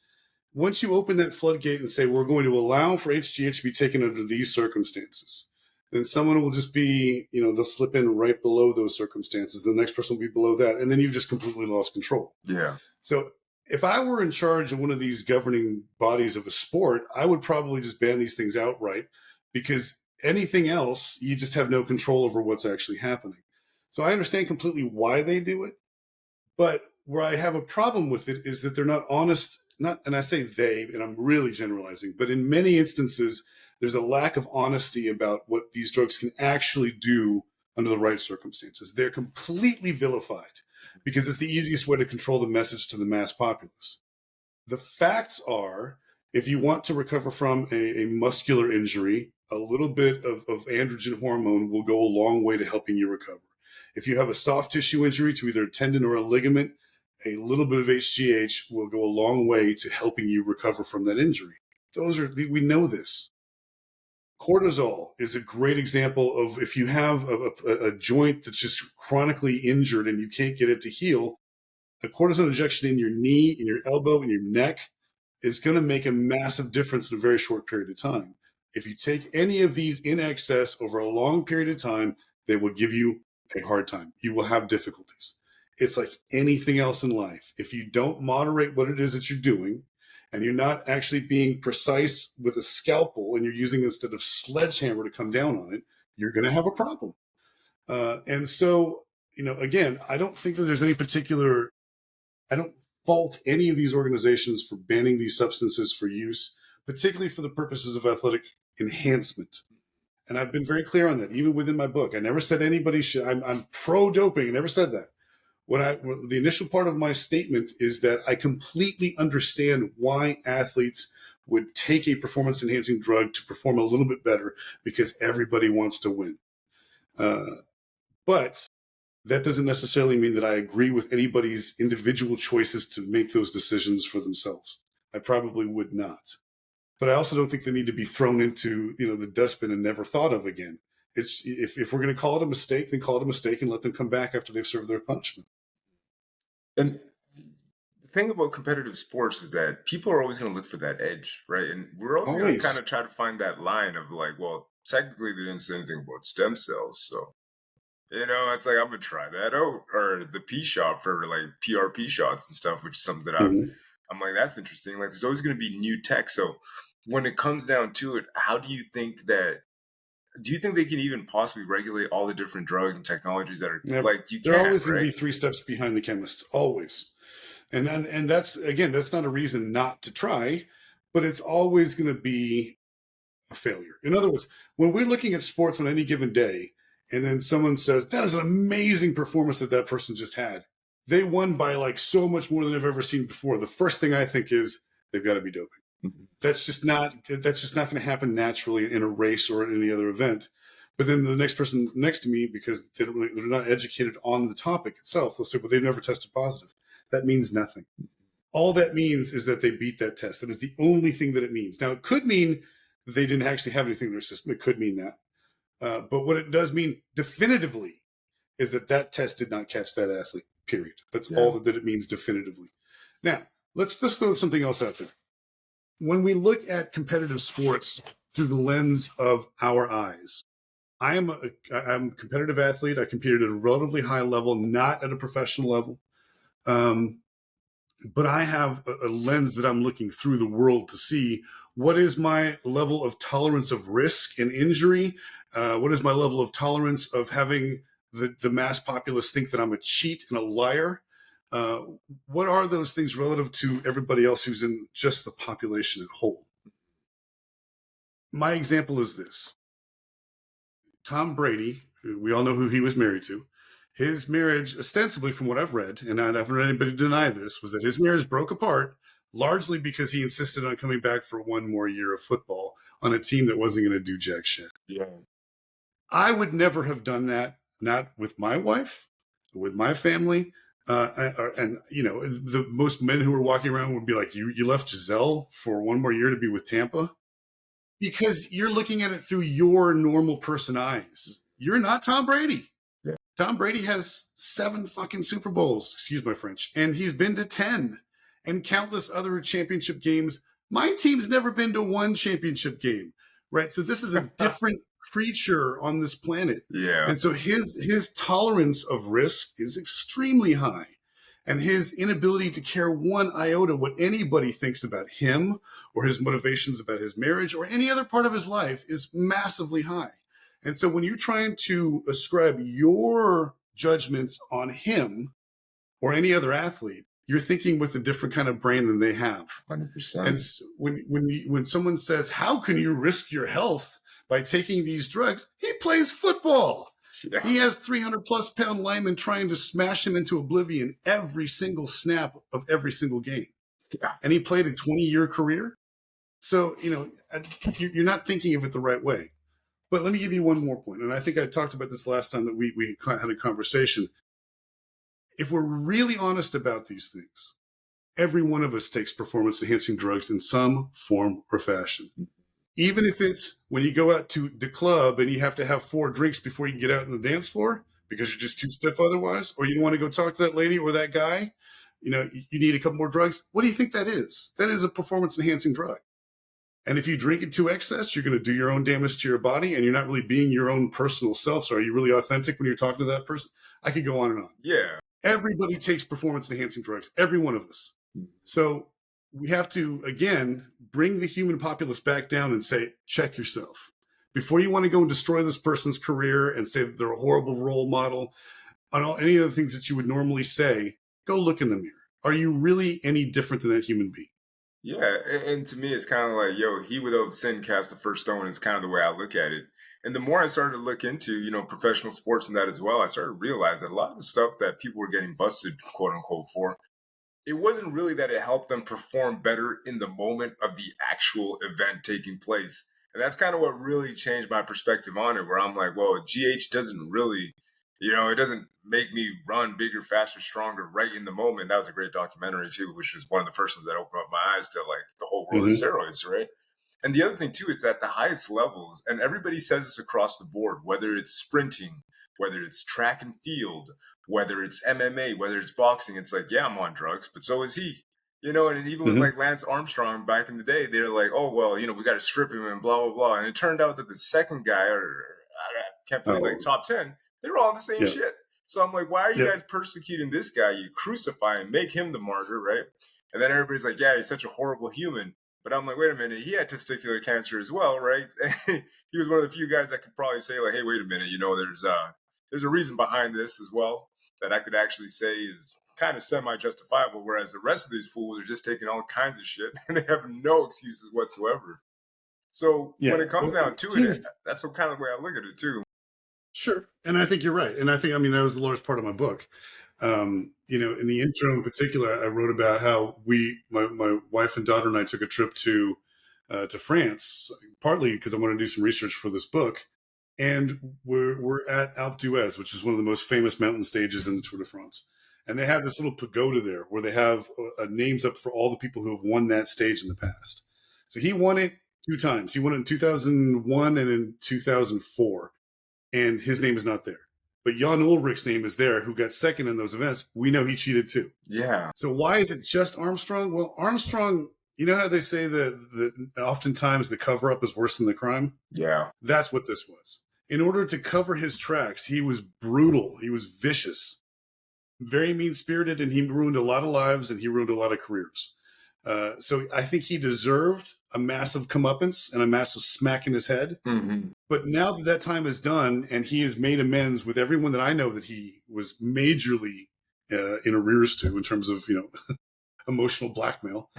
once you open that floodgate and say we're going to allow for HGH to be taken under these circumstances, then someone will just be, they'll slip in right below those circumstances. The next person will be below that, and then you've just completely lost control. Yeah. So if I were in charge of one of these governing bodies of a sport, I would probably just ban these things outright because anything else, you just have no control over what's actually happening. So I understand completely why they do it, but where I have a problem with it is that they're not honest. Not, and I say they, and I'm really generalizing, but in many instances, there's a lack of honesty about what these drugs can actually do under the right circumstances. They're completely vilified because it's the easiest way to control the message to the mass populace. The facts are, if you want to recover from a muscular injury, a little bit of androgen hormone will go a long way to helping you recover. If you have a soft tissue injury to either a tendon or a ligament, a little bit of HGH will go a long way to helping you recover from that injury. we know this. Cortisol is a great example of if you have a joint that's just chronically injured and you can't get it to heal, a cortisone injection in your knee, in your elbow, in your neck is going to make a massive difference in a very short period of time. If you take any of these in excess over a long period of time, they will give you a hard time. You will have difficulties. It's like anything else in life. If you don't moderate what it is that you're doing, and you're not actually being precise with a scalpel and you're using instead of sledgehammer to come down on it, you're going to have a problem. And so, again, I don't think that there's any particular, I don't fault any of these organizations for banning these substances for use, particularly for the purposes of athletic enhancement. And I've been very clear on that, even within my book. I never said anybody should, I'm pro-doping. I never said that. The initial part of my statement is that I completely understand why athletes would take a performance-enhancing drug to perform a little bit better because everybody wants to win. But that doesn't necessarily mean that I agree with anybody's individual choices to make those decisions for themselves. I probably would not. But I also don't think they need to be thrown into, the dustbin and never thought of again. It's if we're going to call it a mistake, then call it a mistake and let them come back after they've served their punishment. And the thing about competitive sports is that people are always going to look for that edge, right? And we're always going to kind of try to find that line of like, well, technically they didn't say anything about stem cells, so it's like I'm gonna try that out, or the P shot for like PRP shots and stuff, which is something that I'm like, that's interesting. Like, there's always going to be new tech. So when it comes down to it, do you think they can even possibly regulate all the different drugs and technologies that are they're always going to be 3 steps behind the chemists, always. And that's not a reason not to try, but it's always going to be a failure. In other words, when we're looking at sports on any given day, and then someone says, that is an amazing performance that person just had. They won by like so much more than I've ever seen before. The first thing I think is they've got to be doping. Mm-hmm. That's just not going to happen naturally in a race or in any other event. But then the next person next to me, because they're not educated on the topic itself, they'll say, well, they've never tested positive. That means nothing. All that means is that they beat that test. That is the only thing that it means. Now, it could mean that they didn't actually have anything in their system. It could mean that. But what it does mean definitively is that test did not catch that athlete, period. That's all that it means definitively. Now, let's throw something else out there. When we look at competitive sports through the lens of our eyes, I'm a competitive athlete. I competed at a relatively high level, not at a professional level. But I have a lens that I'm looking through the world to see what is my level of tolerance of risk and injury. What is my level of tolerance of having the mass populace think that I'm a cheat and a liar? What are those things relative to everybody else who's in just the population at whole? My example is this. Tom Brady, we all know who he was married to. His marriage, ostensibly from what I've read, and I haven't heard anybody deny this, was that his marriage broke apart largely because he insisted on coming back for one more year of football on a team that wasn't going to do jack shit. Yeah. I would never have done that, not with my wife, with my family. And the most men who were walking around would be like, you left Giselle for one more year to be with Tampa? Because you're looking at it through your normal person eyes. You're not Tom Brady. Yeah. Tom Brady has 7 fucking Super Bowls, excuse my French, and he's been to 10 and countless other championship games. My team's never been to 1 championship game, right? So this is a different creature on this planet. Yeah. And so his tolerance of risk is extremely high. And his inability to care one iota what anybody thinks about him or his motivations about his marriage or any other part of his life is massively high. And so when you're trying to ascribe your judgments on him or any other athlete, you're thinking with a different kind of brain than they have. 100%. And when someone says, how can you risk your health by taking these drugs? He plays football. Yeah. He has 300-plus pound linemen trying to smash him into oblivion every single snap of every single game. Yeah. And he played a 20-year career. So, you're not thinking of it the right way. But let me give you one more point. And I think I talked about this last time that we had a conversation. If we're really honest about these things, every one of us takes performance enhancing drugs in some form or fashion. Even if it's when you go out to the club and you have to have 4 drinks before you can get out on the dance floor because you're just too stiff otherwise, or you don't want to go talk to that lady or that guy, you need a couple more drugs. What do you think that is? That is a performance enhancing drug. And if you drink it to excess, you're going to do your own damage to your body, and you're not really being your own personal self. So are you really authentic when you're talking to that person? I could go on and on. Yeah. Everybody takes performance enhancing drugs, every one of us. So we have to, again, bring the human populace back down and say, check yourself. Before you want to go and destroy this person's career and say that they're a horrible role model, on any of the things that you would normally say, go look in the mirror. Are you really any different than that human being? Yeah, and to me, it's kind of like, yo, he without sin cast the first stone is kind of the way I look at it. And the more I started to look into, professional sports and that as well, I started to realize that a lot of the stuff that people were getting busted, quote unquote, for, it wasn't really that it helped them perform better in the moment of the actual event taking place. And that's kind of what really changed my perspective on it, where I'm like, well, GH doesn't really, it doesn't make me run bigger, faster, stronger right in the moment. That was a great documentary too, which was one of the first ones that opened up my eyes to like the whole world of steroids, right? And the other thing too, it's at the highest levels, and everybody says this across the board, whether it's sprinting, whether it's track and field, whether it's MMA, whether it's boxing, it's like, yeah, I'm on drugs, but so is he. And even with like Lance Armstrong back in the day, they're like, oh, well, we got to strip him and blah, blah, blah. And it turned out that the second guy, or I can't believe like top 10, they were all the same shit. So I'm like, why are you guys persecuting this guy? You crucify him, make him the martyr, right? And then everybody's like, yeah, he's such a horrible human. But I'm like, wait a minute, he had testicular cancer as well, right? He was one of the few guys that could probably say like, hey, wait a minute, there's a reason behind this as well that I could actually say is kind of semi-justifiable, whereas the rest of these fools are just taking all kinds of shit and they have no excuses whatsoever. So when it comes down to it, that's the kind of way I look at it too. Sure. And I think you're right. And I think, that was the largest part of my book. In the intro in particular, I wrote about how my wife and daughter and I took a trip to France, partly because I wanted to do some research for this book. And we're at Alpe d'Huez, which is one of the most famous mountain stages in the Tour de France. And they have this little pagoda there where they have names up for all the people who have won that stage in the past. So he won it 2 times. He won it in 2001 and in 2004. And his name is not there. But Jan Ulrich's name is there, who got second in those events. We know he cheated too. Yeah. So why is it just Armstrong? Well, Armstrong, you know how they say that oftentimes the cover-up is worse than the crime? Yeah. That's what this was. In order to cover his tracks, he was brutal. He was vicious, very mean-spirited, and he ruined a lot of lives and he ruined a lot of careers. So I think he deserved a massive comeuppance and a massive smack in his head. Mm-hmm. But now that time is done and he has made amends with everyone that I know that he was majorly in arrears to in terms of, emotional blackmail,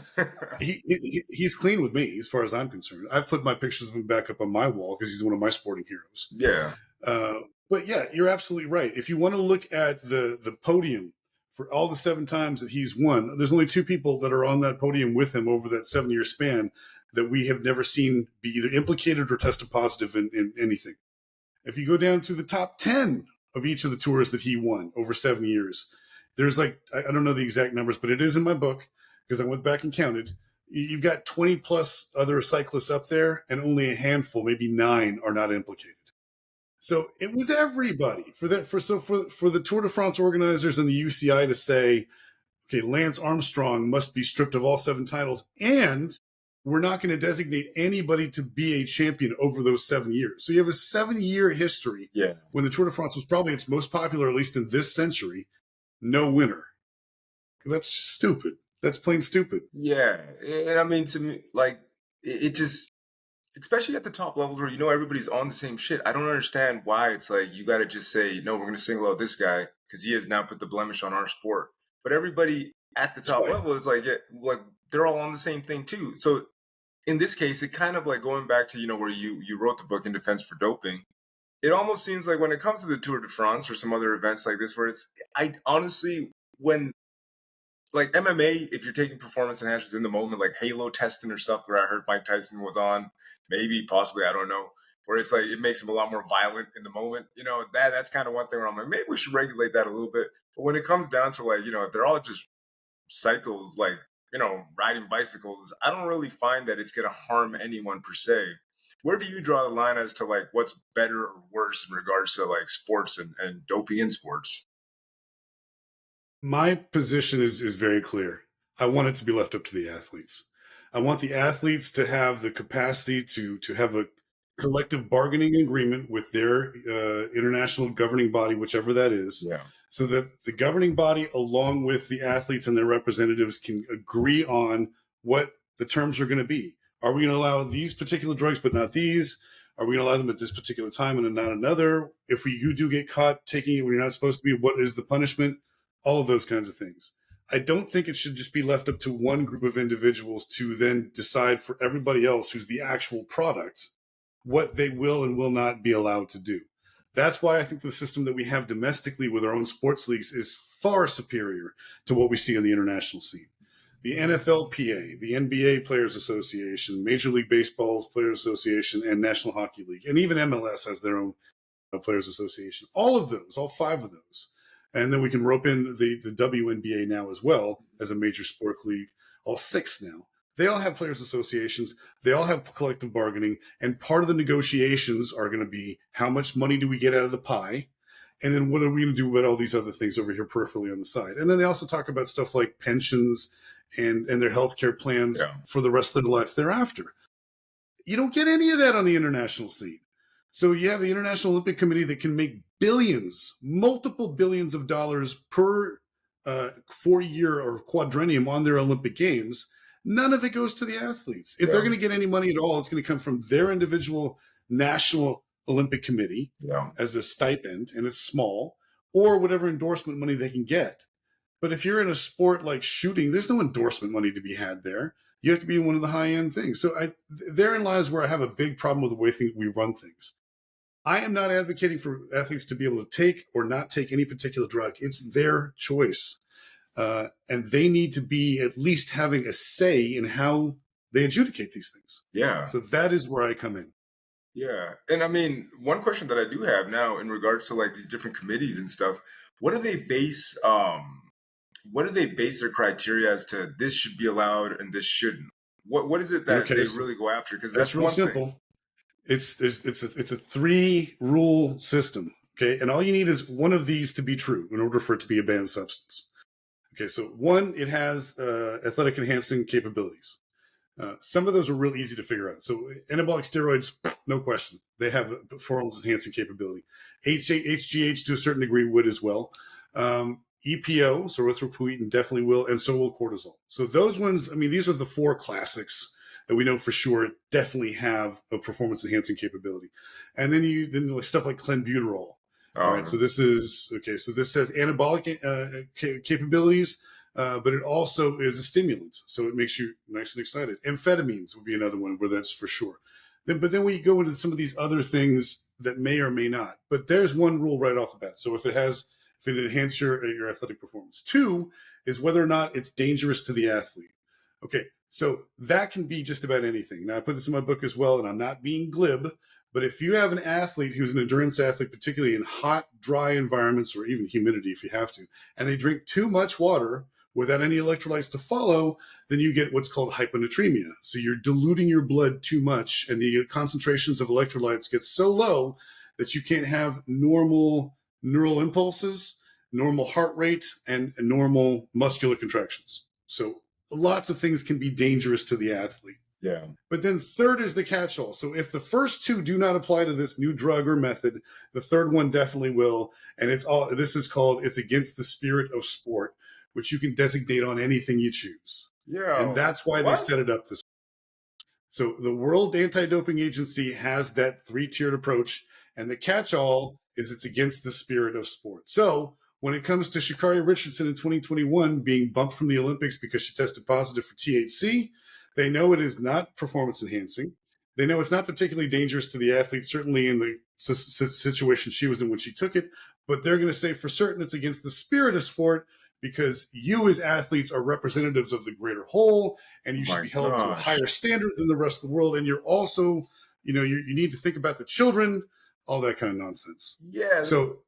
he's clean with me as far as I'm concerned. I've put my pictures of him back up on my wall because he's one of my sporting heroes. Yeah. But yeah, you're absolutely right. If you want to look at the podium for all the 7 times that he's won, there's only 2 people that are on that podium with him over that 7-year span that we have never seen be either implicated or tested positive in anything. If you go down to the top 10 of each of the tours that he won over 7 years, there's like, I don't know the exact numbers, but it is in my book because I went back and counted. You've got 20 plus other cyclists up there and only a handful, maybe 9 are not implicated. So it was everybody for the Tour de France organizers and the UCI to say, okay, Lance Armstrong must be stripped of all 7 titles, and we're not going to designate anybody to be a champion over those 7 years. So you have a 7-year history when the Tour de France was probably its most popular, at least in this century, no winner. That's just stupid. That's plain stupid. Yeah. And to me, like, it just, especially at the top levels where everybody's on the same shit. I don't understand why it's like you got to just say, no, we're going to single out this guy because he has now put the blemish on our sport. But everybody at the top level is like, they're all on the same thing too. So in this case, it kind of like going back to, where you wrote the book In Defense for Doping. It almost seems like when it comes to the Tour de France or some other events like this, where I honestly, when like MMA, if you're taking performance enhancers in the moment, like halo testing or stuff where I heard Mike Tyson was on, maybe, possibly, I don't know, where it's like it makes him a lot more violent in the moment. That's kind of one thing where I'm like, maybe we should regulate that a little bit. But when it comes down to like, if they're all just cycles, like, riding bicycles, I don't really find that it's going to harm anyone per se. Where do you draw the line as to like what's better or worse in regards to like sports and doping in sports? My position is very clear. I want it to be left up to the athletes. I want the athletes to have the capacity to have a collective bargaining agreement with their international governing body, whichever that is, Yeah. so that the governing body, along with the athletes and their representatives, can agree on what the terms are going to be. Are we going to allow these particular drugs, but not these? Are we going to allow them at this particular time and not another? If you do get caught taking it when you're not supposed to be, what is the punishment? All of those kinds of things. I don't think it should just be left up to one group of individuals to then decide for everybody else who's the actual product what they will and will not be allowed to do. That's why I think the system that we have domestically with our own sports leagues is far superior to what we see in the international scene. The NFLPA, the NBA Players Association, Major League Baseball Players Association, and National Hockey League, and even MLS has their own Players Association. All of those, all five of those. And then we can rope in the WNBA now as well as a major sport league, all six now. They all have players associations. They all have collective bargaining. And part of the negotiations are going to be how much money do we get out of the pie? And then what are we going to do about all these other things over here peripherally on the side? And then they also talk about stuff like pensions and their healthcare plans for the rest of their life thereafter. You don't get any of that on the international scene. So you have the International Olympic Committee that can make billions, multiple billions of dollars per 4-year or quadrennium on their Olympic Games. None of it goes to the athletes. If they're going to get any money at all, it's going to come from their individual National Olympic Committee as a stipend, and it's small, or whatever endorsement money they can get. But if you're in a sport like shooting, there's no endorsement money to be had there. You have to be in one of the high-end things. So therein lies where I have a big problem with the way we run things. I am not advocating for athletes to be able to take or not take any particular drug. It's their choice. And they need to be at least having a say in how they adjudicate these things. Yeah. So that is where I come in. Yeah. And I mean, one question that I do have now in regards to like these different committees and stuff, what do they base their criteria as to this should be allowed and this shouldn't? What is it that they really go after? Because that's real one simple. thing. It's a 3-rule system. Okay. And all you need is one of these to be true in order for it to be a banned substance. Okay. So one, it has athletic enhancing capabilities. Some of those are real easy to figure out. So anabolic steroids, no question. They have performance enhancing capability. HGH to a certain degree would as well. EPO, so erythropoietin definitely will, and so will cortisol. So those ones, I mean, these are the 4 classics that we know for sure definitely have a performance enhancing capability. And then stuff like clenbuterol. All right, so this is okay. So this has anabolic capabilities, but it also is a stimulant, so it makes you nice and excited. Amphetamines would be another one where that's for sure. But then we go into some of these other things that may or may not. But there's one rule right off the bat. So if it enhances your athletic performance. 2 is whether or not it's dangerous to the athlete. Okay, so that can be just about anything. Now, I put this in my book as well, and I'm not being glib, but if you have an athlete who's an endurance athlete, particularly in hot, dry environments or even humidity if you have to, and they drink too much water without any electrolytes to follow, then you get what's called hyponatremia. So you're diluting your blood too much, and the concentrations of electrolytes get so low that you can't have normal neural impulses, normal heart rate, and normal muscular contractions. So lots of things can be dangerous to the athlete. Yeah. But then 3rd is the catch-all. So if the first 2 do not apply to this new drug or method, the 3rd one definitely will. And it's against the spirit of sport, which you can designate on anything you choose. Yeah. And that's why they set it up this way. So the World Anti-Doping Agency has that 3-tiered approach, and the catch-all is it's against the spirit of sport. So when it comes to Sha'Carri Richardson in 2021 being bumped from the Olympics because she tested positive for THC, they know it is not performance enhancing. They know it's not particularly dangerous to the athlete, certainly in the situation she was in when she took it, but they're going to say for certain it's against the spirit of sport because you as athletes are representatives of the greater whole, and you should be held to a higher standard than the rest of the world. And you're also, you need to think about the children, all that kind of nonsense. Yeah. So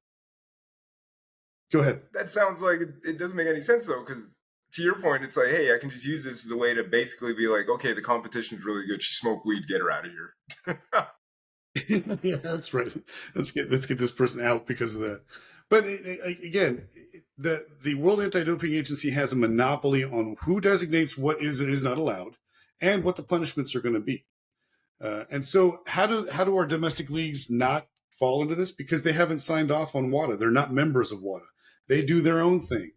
go ahead. That sounds like it doesn't make any sense though, because to your point, it's like, hey, I can just use this as a way to basically be like, okay, the competition's really good. She smoked weed, get her out of here. Yeah, that's right. Let's get this person out because of that. But again, the World Anti-Doping Agency has a monopoly on who designates what is and is not allowed, and what the punishments are going to be. And so, how do our domestic leagues not fall into this? Because they haven't signed off on WADA. They're not members of WADA. They do their own thing.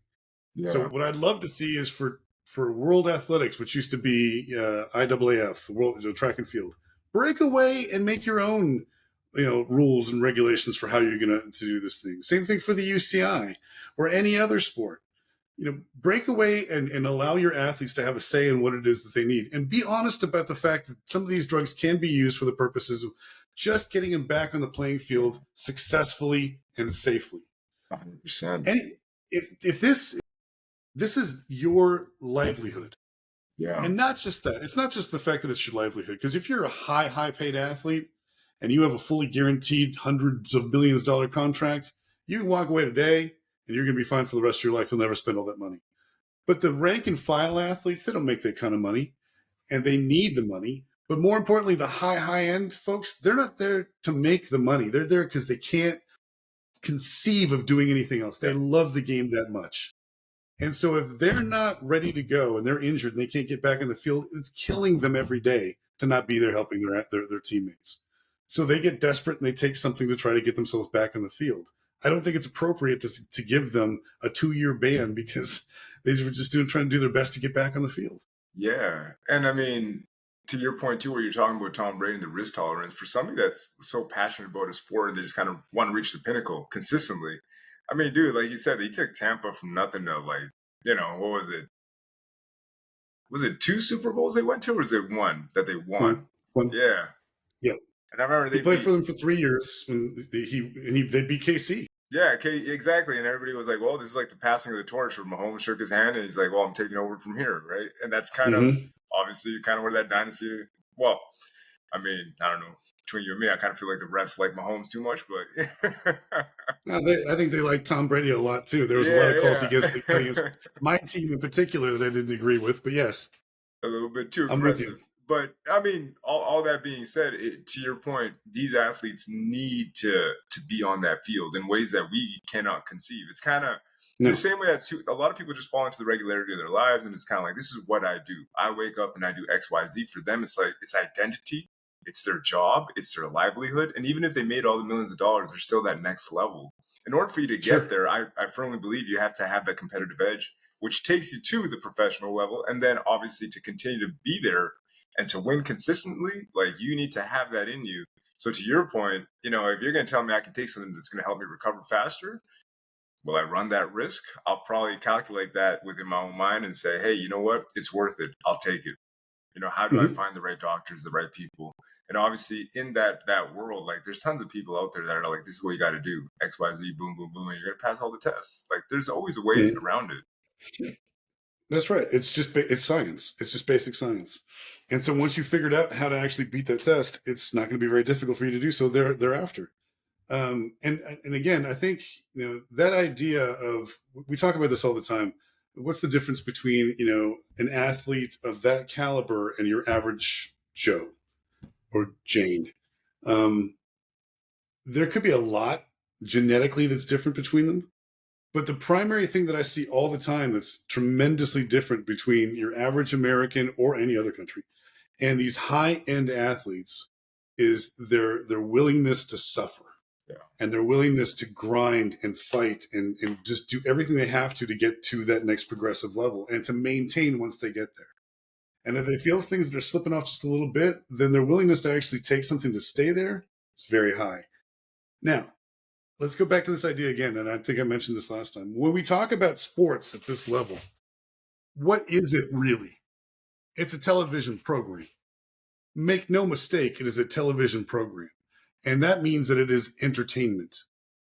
Yeah. So, what I'd love to see is for World Athletics, which used to be IAAF, World Track and Field, break away and make your own, rules and regulations for how you're going to do this thing. Same thing for the UCI or any other sport. Break away and allow your athletes to have a say in what it is that they need, and be honest about the fact that some of these drugs can be used for the purposes of just getting them back on the playing field successfully and safely. 100%. And if this is your livelihood, Yeah. and not just that, it's not just the fact that it's your livelihood, because if you're a high paid athlete and you have a fully guaranteed hundreds of millions dollar contract, you can walk away today and you're going to be fine for the rest of your life. You'll never spend all that money. But the rank and file athletes, they don't make that kind of money, and they need the money. But more importantly, the high end folks, they're not there to make the money. They're there because they can't conceive of doing anything else. They love the game that much. And so if they're not ready to go and they're injured and they can't get back in the field, it's killing them every day to not be there helping their teammates. So they get desperate and they take something to try to get themselves back in the field. I don't think it's appropriate to give them a 2-year ban because they were just trying to do their best to get back on the field. Yeah. And I mean, to your point too, where you're talking about Tom Brady and the risk tolerance, for somebody that's so passionate about a sport and they just kind of want to reach the pinnacle consistently. I mean, dude, like you said, he took Tampa from nothing to what was it? Was it 2 Super Bowls they went to, or was it one that they won? One. Yeah. Yeah. And I remember he played for them for 3 years when they beat KC. Yeah, exactly. And everybody was like, well, this is like the passing of the torch where Mahomes shook his hand and he's like, well, I'm taking over from here, right? And that's kind of obviously kind of where that dynasty, well, I mean, I don't know. Between you and me, I kind of feel like the refs like Mahomes too much, but no, I think they like Tom Brady a lot too. There was a lot of calls against my team in particular that I didn't agree with, but yes, a little bit too aggressive. But I mean, all that being said, to your point, these athletes need to be on that field in ways that we cannot conceive. It's kind of the same way that a lot of people just fall into the regularity of their lives, and it's kind of like, this is what I do. I wake up and I do X, Y, Z. For them, it's like it's identity. It's their job, it's their livelihood. And even if they made all the millions of dollars, there's still that next level. In order for you to get there, I firmly believe you have to have that competitive edge, which takes you to the professional level. And then obviously to continue to be there and to win consistently, like you need to have that in you. So to your point, if you're going to tell me I can take something that's going to help me recover faster, will I run that risk? I'll probably calculate that within my own mind and say, hey, you know what? It's worth it. I'll take it. How do I find the right doctors, the right people? And obviously in that world, like there's tons of people out there that are like, this is what you got to do. X, Y, Z, boom, boom, boom. And you're going to pass all the tests. Like there's always a way around it. That's right. It's science. It's just basic science. And so once you figured out how to actually beat that test, it's not going to be very difficult for you to do so thereafter. And again, I think, that idea of, we talk about this all the time. What's the difference between, an athlete of that caliber and your average Joe or Jane? There could be a lot genetically that's different between them. But the primary thing that I see all the time that's tremendously different between your average American or any other country and these high-end athletes is their willingness to suffer. And their willingness to grind and fight and just do everything they have to get to that next progressive level and to maintain once they get there. And if they feel things that are slipping off just a little bit, then their willingness to actually take something to stay there is very high. Now, let's go back to this idea again, and I think I mentioned this last time. When we talk about sports at this level, what is it really? It's a television program. Make no mistake, it is a television program. And that means that it is entertainment.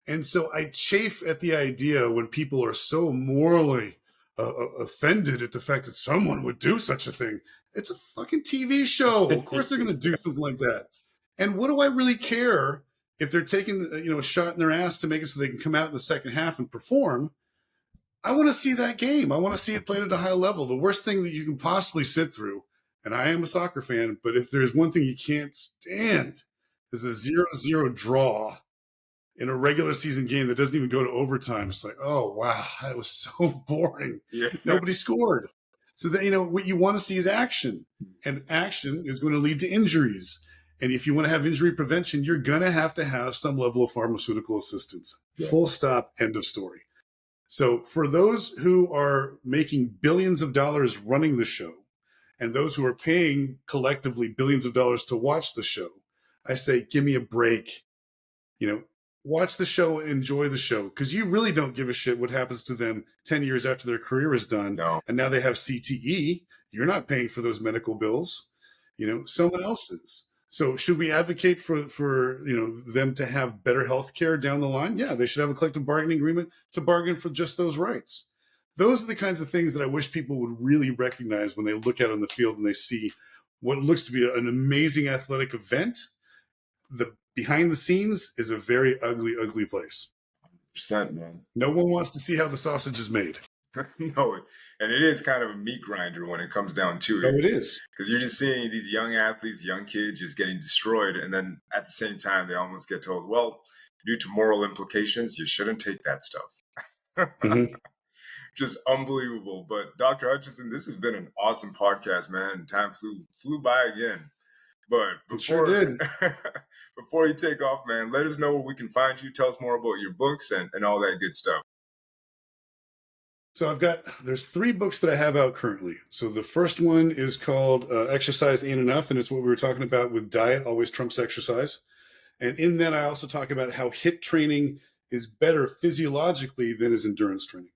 And so I chafe at the idea when people are so morally offended at the fact that someone would do such a thing. It's a fucking TV show. Of course they're going to do something like that. And what do I really care if they're taking a shot in their ass to make it so they can come out in the second half and perform? I want to see that game. I want to see it played at a high level. The worst thing that you can possibly sit through, and I am a soccer fan, but if there's one thing you can't stand, is a 0-0 draw in a regular season game that doesn't even go to overtime. It's like, oh, wow, that was so boring. Yeah. Nobody scored. So that, what you want to see is action, and action is going to lead to injuries. And if you want to have injury prevention, you're going to have some level of pharmaceutical assistance. Yeah. Full stop, end of story. So for those who are making billions of dollars running the show, and those who are paying collectively billions of dollars to watch the show, I say, give me a break. Watch the show, enjoy the show, because you really don't give a shit what happens to them 10 years after their career is done. No. And now they have CTE. You're not paying for those medical bills. Someone else is. So should we advocate for them to have better health care down the line? Yeah, they should have a collective bargaining agreement to bargain for just those rights. Those are the kinds of things that I wish people would really recognize when they look out on the field and they see what looks to be an amazing athletic event. The behind the scenes is a very ugly, ugly place. 100%, man. No one wants to see how the sausage is made. No, and it is kind of a meat grinder when it comes down to it. Oh, it is. Because you're just seeing these young athletes, young kids just getting destroyed. And then at the same time, they almost get told, well, due to moral implications, you shouldn't take that stuff. Mm-hmm. Just unbelievable. But Dr. Hutchison, this has been an awesome podcast, man. Time flew by again. But before, before you take off, man, let us know where we can find you. Tell us more about your books and all that good stuff. So there's 3 books that I have out currently. So the first one is called Exercise Ain't Enough, and it's what we were talking about with diet always trumps exercise. And in that, I also talk about how HIIT training is better physiologically than is endurance training.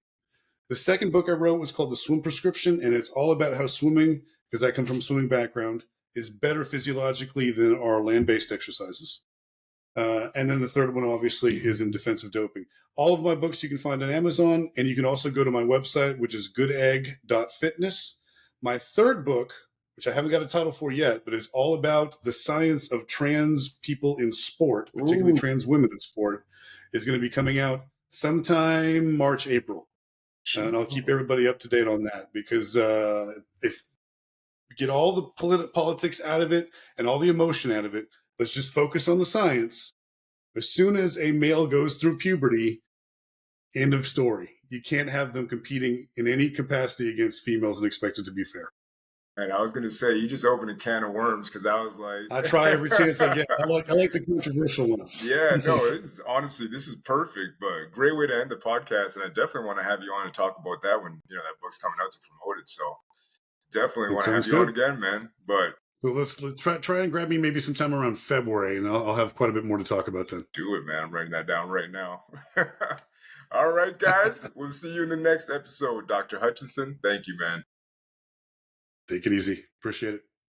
The second book I wrote was called The Swim Prescription, and it's all about how swimming, because I come from a swimming background, is better physiologically than our land-based exercises. And then the third one, obviously, is in defense of doping. All of my books you can find on Amazon, and you can also go to my website, which is goodegg.fitness. My third book, which I haven't got a title for yet, but is all about the science of trans people in sport, particularly trans women in sport, is going to be coming out sometime March, April. And I'll keep everybody up to date on that, because if we get all the politics out of it and all the emotion out of it, let's just focus on the science. As soon as a male goes through puberty, end of story. You can't have them competing in any capacity against females and expect it to be fair. And I was going to say, you just opened a can of worms, because I was like... I try every chance I get. I like the controversial ones. Yeah, no, honestly, this is perfect, but great way to end the podcast. And I definitely want to have you on and talk about that when, that book's coming out to promote it. So definitely want to have you on again, man. But so let's try and grab me maybe sometime around February, and I'll have quite a bit more to talk about then. Do it, man. I'm writing that down right now. All right, guys. We'll see you in the next episode. Dr. Hutchison, thank you, man. Take it easy. Appreciate it.